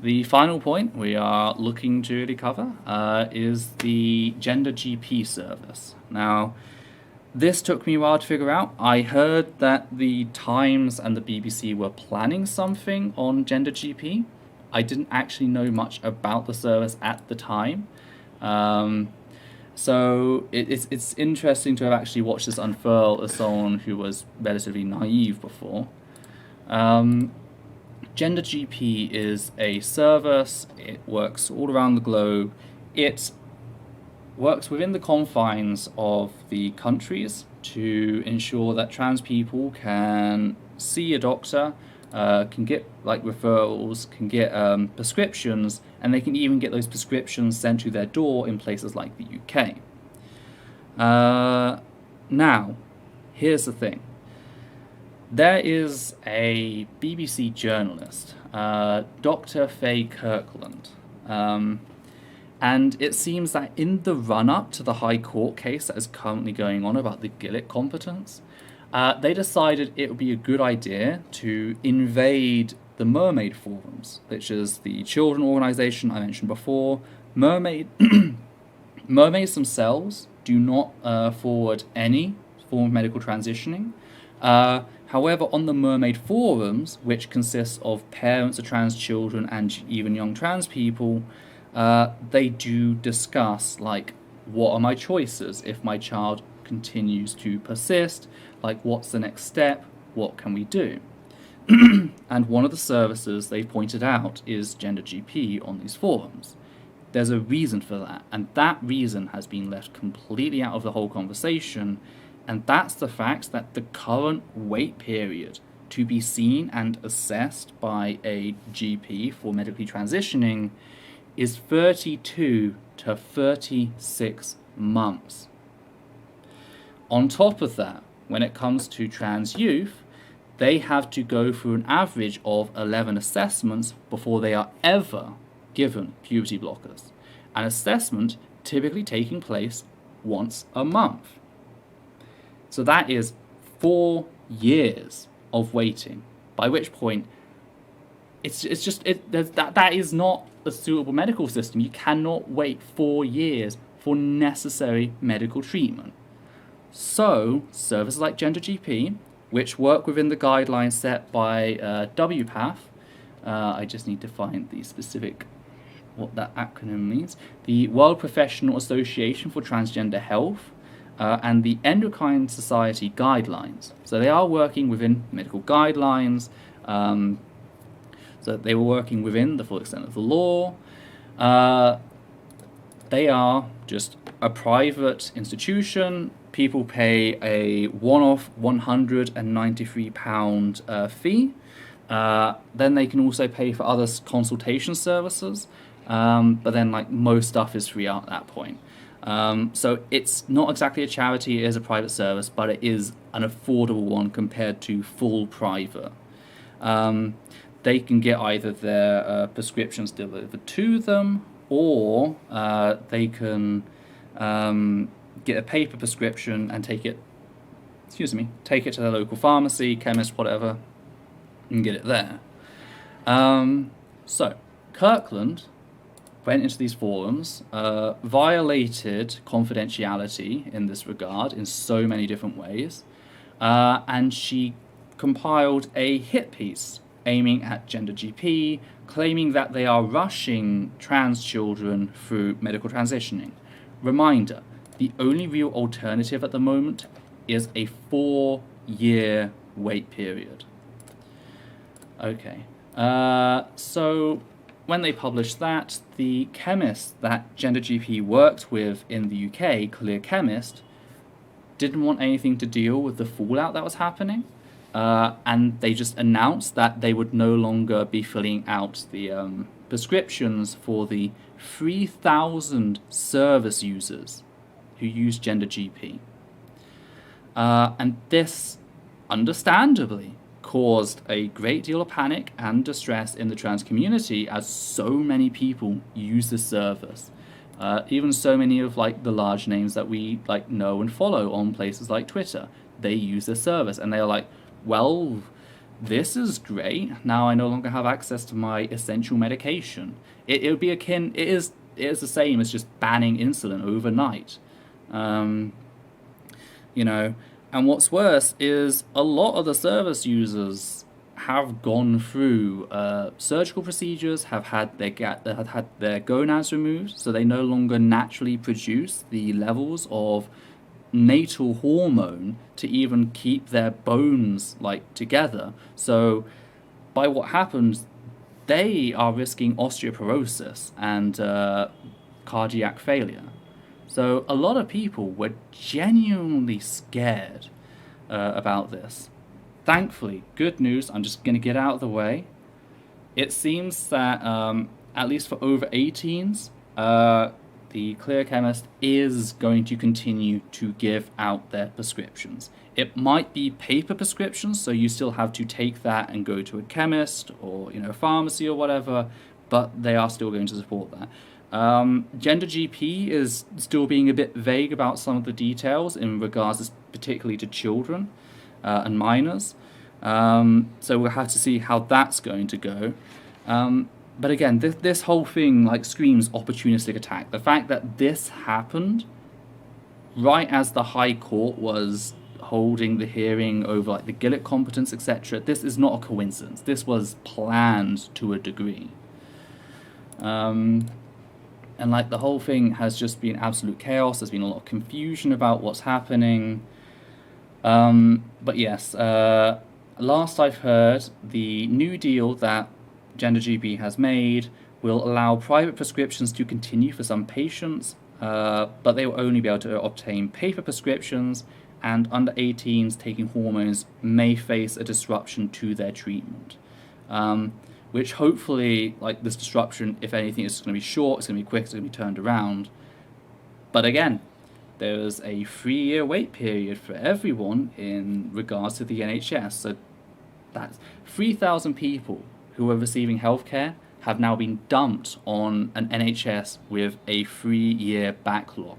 The final point we are looking to really cover is the GenderGP service. Now, this took me a while to figure out. I heard that the Times and the BBC were planning something on GenderGP. I didn't actually know much about the service at the time. So it's interesting to have actually watched this unfurl as someone who was relatively naive before. GenderGP is a service. It works all around the globe. It works within the confines of the countries to ensure that trans people can see a doctor, can get referrals, can get prescriptions, and they can even get those prescriptions sent to their door in places like the UK. Now, here's the thing. There is a BBC journalist, Dr. Faye Kirkland, and it seems that in the run-up to the High Court case that is currently going on about the Gillett competence, they decided it would be a good idea to invade the mermaid forums, which is the children organisation I mentioned before. Mermaids themselves do not forward any form of medical transitioning. However, on the mermaid forums, which consists of parents of trans children and even young trans people, they do discuss, what are my choices if my child continues to persist? What's the next step? What can we do? And one of the services they pointed out is GenderGP on these forums. There's a reason for that, and that reason has been left completely out of the whole conversation, and that's the fact that the current wait period to be seen and assessed by a GP for medically transitioning is 32 to 36 months. On top of that, when it comes to trans youth, they have to go through an average of 11 assessments before they are ever given puberty blockers. An assessment typically taking place once a month. So that is 4 years of waiting, by which point that is not a suitable medical system. You cannot wait 4 years for necessary medical treatment. So services like GenderGP, which work within the guidelines set by WPATH, I just need to find the specific what that acronym means, the World Professional Association for Transgender Health, and the Endocrine Society guidelines. So they are working within medical guidelines, so they were working within the full extent of the law. They are just a private institution. People pay a one-off £193 fee. Then they can also pay for other consultation services, but then most stuff is free at that point. So it's not exactly a charity, it is a private service, but it is an affordable one compared to full private. They can get either their prescriptions delivered to them, or they can get a paper prescription and take it to their local pharmacy, chemist, whatever, and get it there. So Kirkland went into these forums, violated confidentiality in this regard in so many different ways, and she compiled a hit piece aiming at GenderGP, claiming that they are rushing trans children through medical transitioning. Reminder, the only real alternative at the moment is a 4-year wait period. Okay, so when they published that, the chemist that GenderGP worked with in the UK, Clear Chemist, didn't want anything to deal with the fallout that was happening, and they just announced that they would no longer be filling out the prescriptions for the 3,000 service users who use GenderGP. And this, understandably, caused a great deal of panic and distress in the trans community, as so many people use this service. Even so many of the large names that we know and follow on places like Twitter, they use this service, and they are like, well, this is great. Now I no longer have access to my essential medication. It would be akin. It is the same as just banning insulin overnight. You know, and what's worse is a lot of the service users have gone through surgical procedures, have had their gonads removed, so they no longer naturally produce the levels of natal hormone to even keep their bones like together. So by what happens, they are risking osteoporosis and cardiac failure. So a lot of people were genuinely scared about this. Thankfully, good news, I'm just going to get out of the way. It seems that, at least for over 18s, the Clear Chemist is going to continue to give out their prescriptions. It might be paper prescriptions, so you still have to take that and go to a chemist or a pharmacy or whatever, but they are still going to support that. GenderGP is still being a bit vague about some of the details in regards particularly to children and minors. So we'll have to see how that's going to go. But again, this whole thing like screams opportunistic attack. The fact that this happened right as the High Court was holding the hearing over like the Gillett competence, etc. This is not a coincidence. This was planned to a degree. And like the whole thing has just been absolute chaos. There's been a lot of confusion about what's happening. But yes, last I've heard, the new deal that GenderGP has made will allow private prescriptions to continue for some patients, but they will only be able to obtain paper prescriptions, and under 18s taking hormones may face a disruption to their treatment. Which hopefully, like this disruption, if anything, is going to be short, it's going to be quick, it's going to be turned around. But again, there's a 3-year wait period for everyone in regards to the NHS. So that's 3,000 people who are receiving healthcare have now been dumped on an NHS with a 3-year backlog.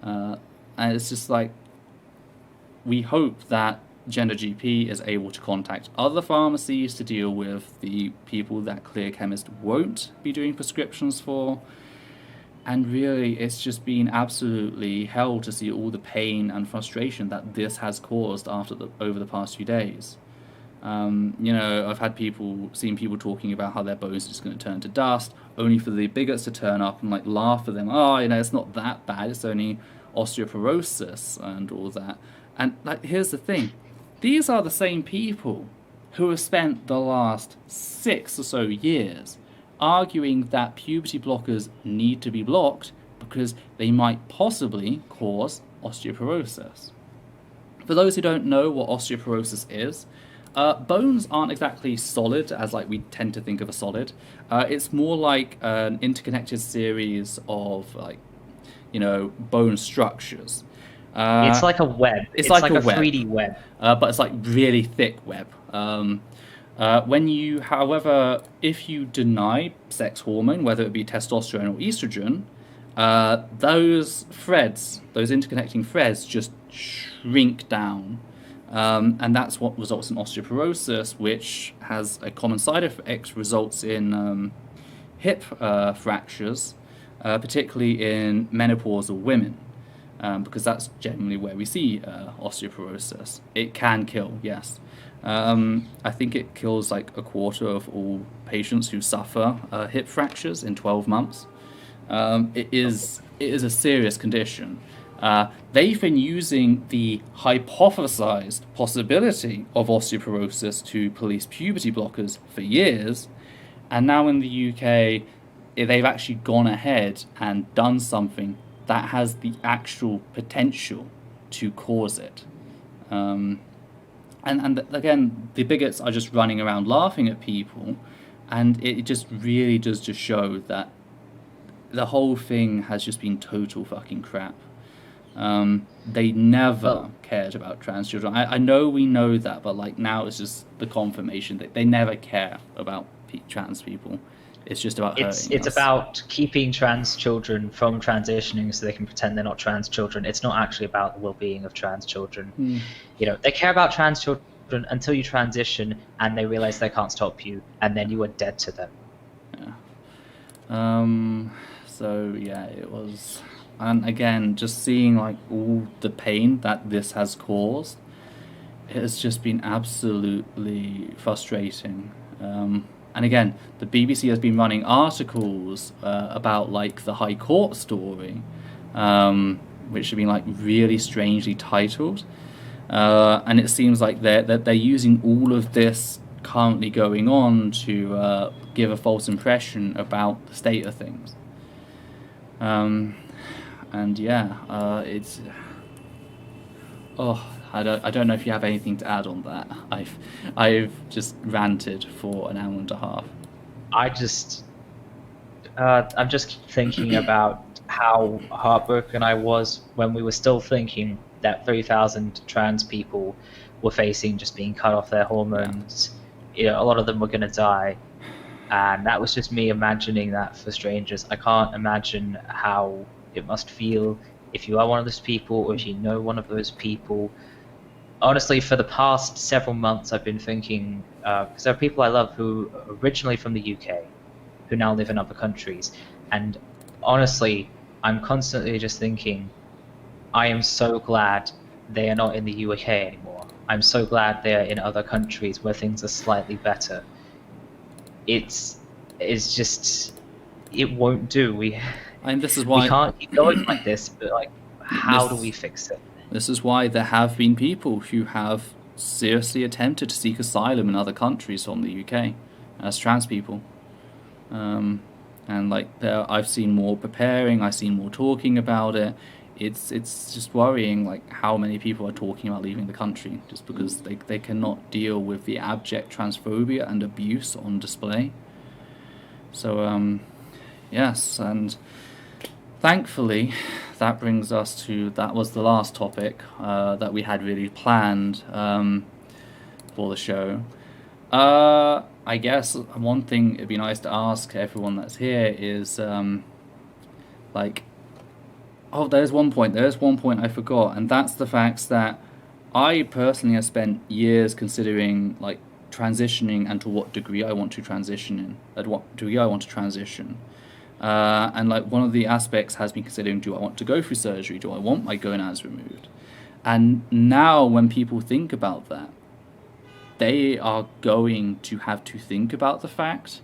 And it's just like, we hope that GenderGP is able to contact other pharmacies to deal with the people that Clear Chemist won't be doing prescriptions for. And really, it's just been absolutely hell to see all the pain and frustration that this has caused over the past few days. I've had seen people talking about how their bones are just going to turn to dust, only for the bigots to turn up and like laugh at them. Oh, it's not that bad. It's only osteoporosis and all that. And like, here's the thing. These are the same people who have spent the last 6 or so years arguing that puberty blockers need to be blocked because they might possibly cause osteoporosis. For those who don't know what osteoporosis is, bones aren't exactly solid as like we tend to think of a solid. It's more like an interconnected series of bone structures. It's like a web. It's like a 3D web. But it's like really thick web. If you deny sex hormone, whether it be testosterone or estrogen, those interconnecting threads just shrink down. And that's what results in osteoporosis, which has a common side effect, results in hip fractures, particularly in menopausal women. Because that's generally where we see osteoporosis. It can kill, yes. I think it kills like a quarter of all patients who suffer hip fractures in 12 months. It is a serious condition. They've been using the hypothesized possibility of osteoporosis to police puberty blockers for years, and now in the UK, they've actually gone ahead and done something that has the actual potential to cause it. And again, the bigots are just running around laughing at people, and it just really does just show that the whole thing has just been total fucking crap. They never cared about trans children. I know we know that, but like now it's just the confirmation that they never care about trans people. It's just about hurting us. It's about keeping trans children from transitioning so they can pretend they're not trans children. It's not actually about the well-being of trans children. They care about trans children children until you transition and they realize they can't stop you, and then you are dead to them. So yeah, it was, and again, just seeing like all the pain that this has caused, it has just been absolutely frustrating. And again, the BBC has been running articles about like the High Court story, which have been like really strangely titled, and it seems like they're using all of this currently going on to give a false impression about the state of things. And yeah, it's I don't know if you have anything to add on that. I've just ranted for an hour and a half. I'm just thinking about how heartbroken I was when we were still thinking that 3,000 trans people were facing just being cut off their hormones. You know, a lot of them were going to die. And that was just me imagining that for strangers. I can't imagine how it must feel if you are one of those people, or if you know one of those people. Honestly, for the past several months, I've been thinking, because there are people I love who are originally from the UK, who now live in other countries. And honestly, I'm constantly just thinking, I am so glad they are not in the UK anymore. I'm so glad they are in other countries where things are slightly better. It's just, it won't do. And this is why we can't keep going like this. But like, how do we fix it? This is why there have been people who have seriously attempted to seek asylum in other countries from the UK as trans people. And like I've seen more preparing, I've seen more talking about it. It's just worrying like how many people are talking about leaving the country just because they cannot deal with the abject transphobia and abuse on display. So yes, and thankfully that brings us to, that was the last topic that we had really planned for the show. I guess one thing it'd be nice to ask everyone that's here is like, oh, there's one point I forgot, and that's the fact that I personally have spent years considering like transitioning and to what degree I want to transition in, at what degree I want to transition. And like one of the aspects has been considering, do I want to go through surgery? Do I want my gonads removed? And now when people think about that, they are going to have to think about the fact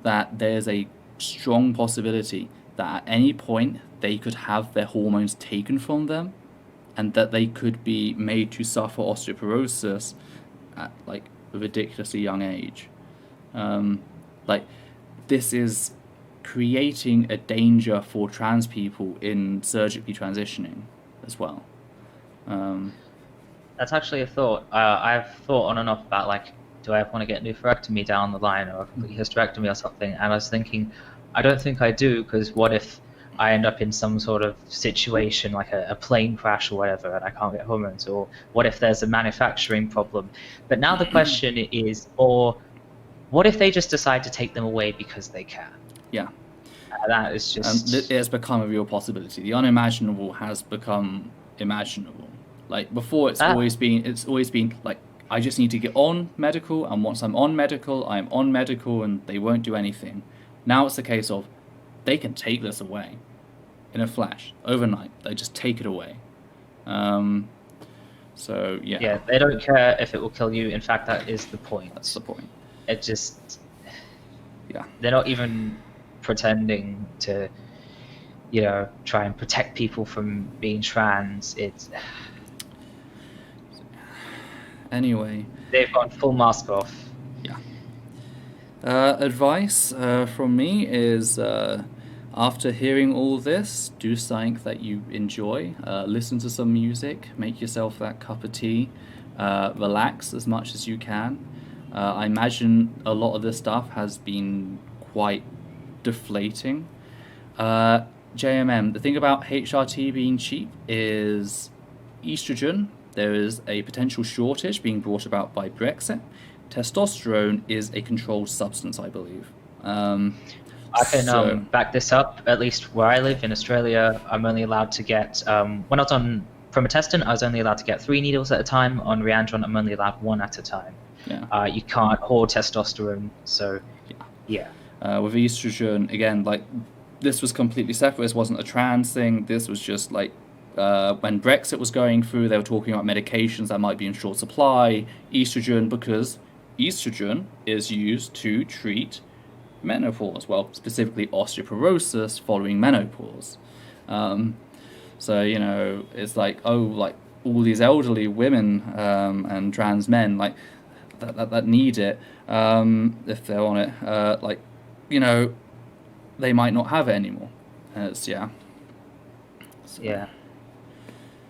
that there's a strong possibility that at any point they could have their hormones taken from them, and that they could be made to suffer osteoporosis at like a ridiculously young age. Like this is creating a danger for trans people in surgically transitioning as well. That's actually a thought. I've thought on and off about like, do I want to get a nephrectomy down the line or a complete hysterectomy or something? And I was thinking, I don't think I do, because what if I end up in some sort of situation like a plane crash or whatever and I can't get hormones? Or what if there's a manufacturing problem? But now the question is, or what if they just decide to take them away because they can? Yeah. That is just... it has become a real possibility. The unimaginable has become imaginable. Like before, it's always been like, I just need to get on medical, and once I'm on medical, and they won't do anything. Now it's a case of, they can take this away in a flash, overnight. They just take it away. So yeah. Yeah, they don't care if it will kill you. In fact, that is the point. That's the point. It just... Yeah. They're not even pretending to, you know, try and protect people from being trans. It's... Anyway. They've gone full mask off. Yeah. Advice from me is, after hearing all this, do something that you enjoy. Listen to some music, make yourself that cup of tea, relax as much as you can. I imagine a lot of this stuff has been quite deflating. JMM, the thing about HRT being cheap is estrogen. There is a potential shortage being brought about by Brexit. Testosterone is a controlled substance, I believe. I can back this up. At least where I live in Australia, I'm only allowed to get... when I was on from a testant, I was only allowed to get 3 needles at a time. On Reandron, I'm only allowed 1 at a time. Yeah. You can't hoard testosterone, so yeah. With estrogen, again, like, this was completely separate. This wasn't a trans thing. This was just like when Brexit was going through, they were talking about medications that might be in short supply. Estrogen, because estrogen is used to treat menopause, well, specifically osteoporosis following menopause. So, you know, it's like, oh, like all these elderly women and trans men, like, that need it, if they're on it, like, you know, they might not have it anymore. It's, yeah. So. Yeah.